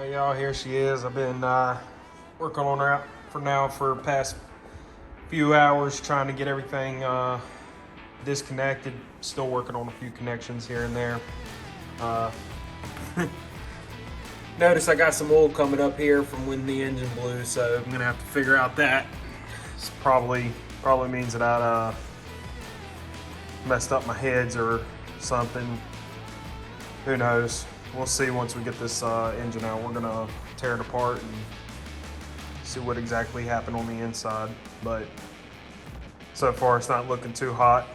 Well, y'all, here she is. I've been working on her for the past few hours, trying to get everything disconnected. Still working on a few connections here and there. Notice I got some oil coming up here from when the engine blew, so I'm gonna have to figure out that. This probably means that I messed up my heads or something. Who knows? We'll see once we get this engine out. We're gonna tear it apart and see what exactly happened on the inside. But so far, it's not looking too hot.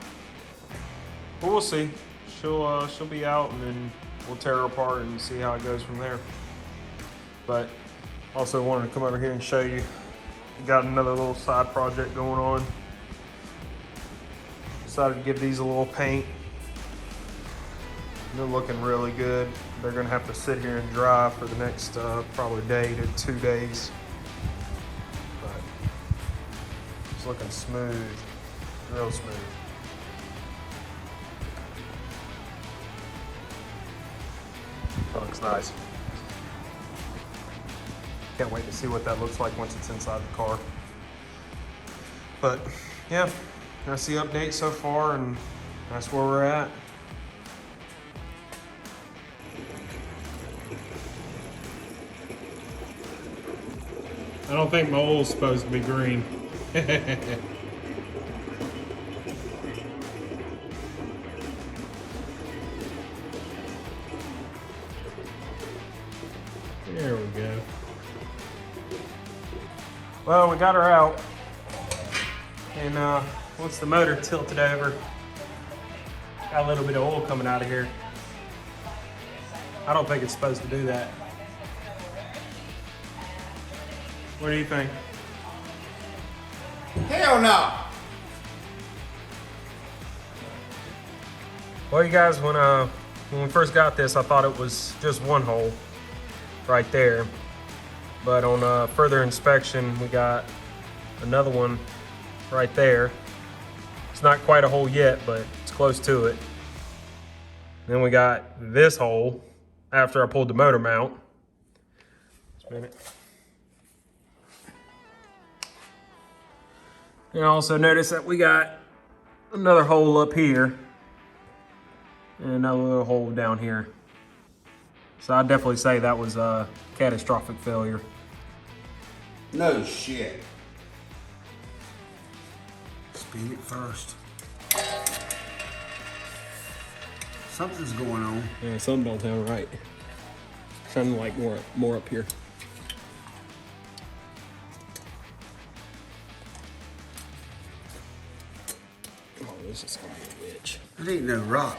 But we'll see. She'll be out, and then we'll tear her apart and see how it goes from there. But also wanted to come over here and show you. Got another little side project going on. Decided to give these a little paint. They're looking really good. They're gonna have to sit here and dry for the next probably day to 2 days. But it's looking smooth, real smooth. That looks nice. Can't wait to see what that looks like once it's inside the car. But yeah, that's the update so far, and that's where we're at. I don't think my oil's supposed to be green. There we go. Well, we got her out. And once the motor tilted over, got a little bit of oil coming out of here. I don't think it's supposed to do that. What do you think? Hell no! Well, you guys, when we first got this, I thought it was just one hole right there. But on further inspection, we got another one right there. It's not quite a hole yet, but it's close to it. Then we got this hole after I pulled the motor mount. Just a minute. And also notice that we got another hole up here and another little hole down here. So I'd definitely say that was a catastrophic failure. No shit. Spin it first. Something's going on. Yeah, something don't sound right. Sounding like more up here. This is gonna be a witch. That ain't no rock.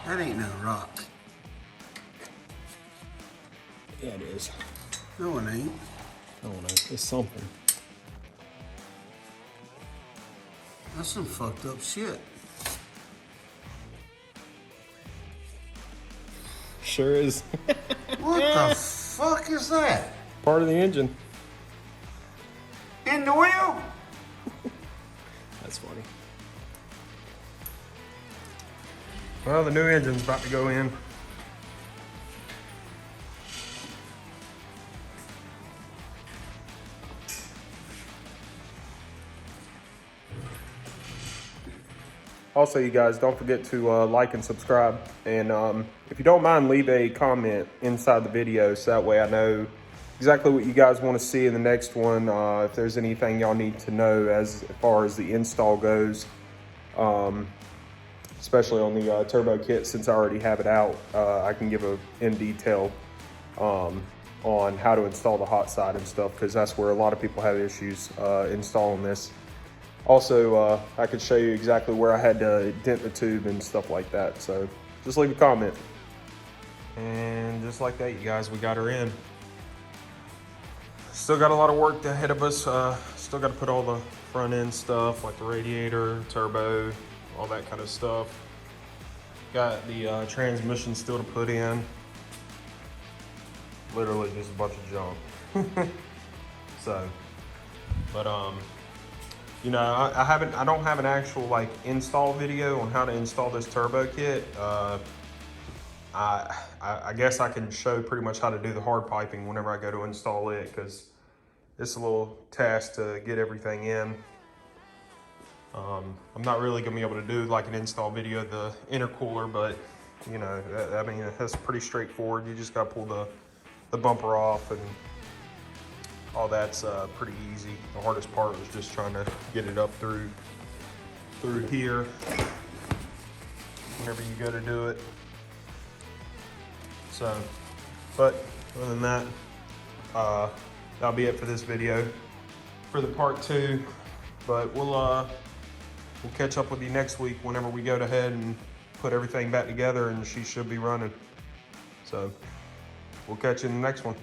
That ain't no rock. Yeah, it is. No, it ain't. I don't know. It's something. That's some fucked up shit. Sure is. What the fuck is that? Part of the engine. In the wheel? That's funny. Well, the new engine's about to go in. Also, you guys, don't forget to like and subscribe. And if you don't mind, leave a comment inside the video so that way I know exactly what you guys want to see in the next one. If there's anything y'all need to know as far as the install goes, especially on the turbo kit, since I already have it out, I can give in detail on how to install the hot side and stuff, because that's where a lot of people have issues installing this. Also, I could show you exactly where I had to dent the tube and stuff like that. So just leave a comment. And just like that, you guys, we got her in. Still got a lot of work ahead of us. Still got to put all the front end stuff like the radiator, turbo, all that kind of stuff. Got the transmission still to put in. Literally just a bunch of junk. So, but you know, I don't have an actual like install video on how to install this turbo kit. I guess I can show pretty much how to do the hard piping whenever I go to install it, because it's a little task to get everything in. I'm not really gonna be able to do like an install video of the intercooler, but you know, I mean, that's pretty straightforward. You just gotta pull the bumper off, and all that's pretty easy. The hardest part was just trying to get it up through here whenever you go to do it. So, but other than that, that'll be it for this video for the part 2. But we'll catch up with you next week whenever we go ahead and put everything back together, and she should be running. So we'll catch you in the next one.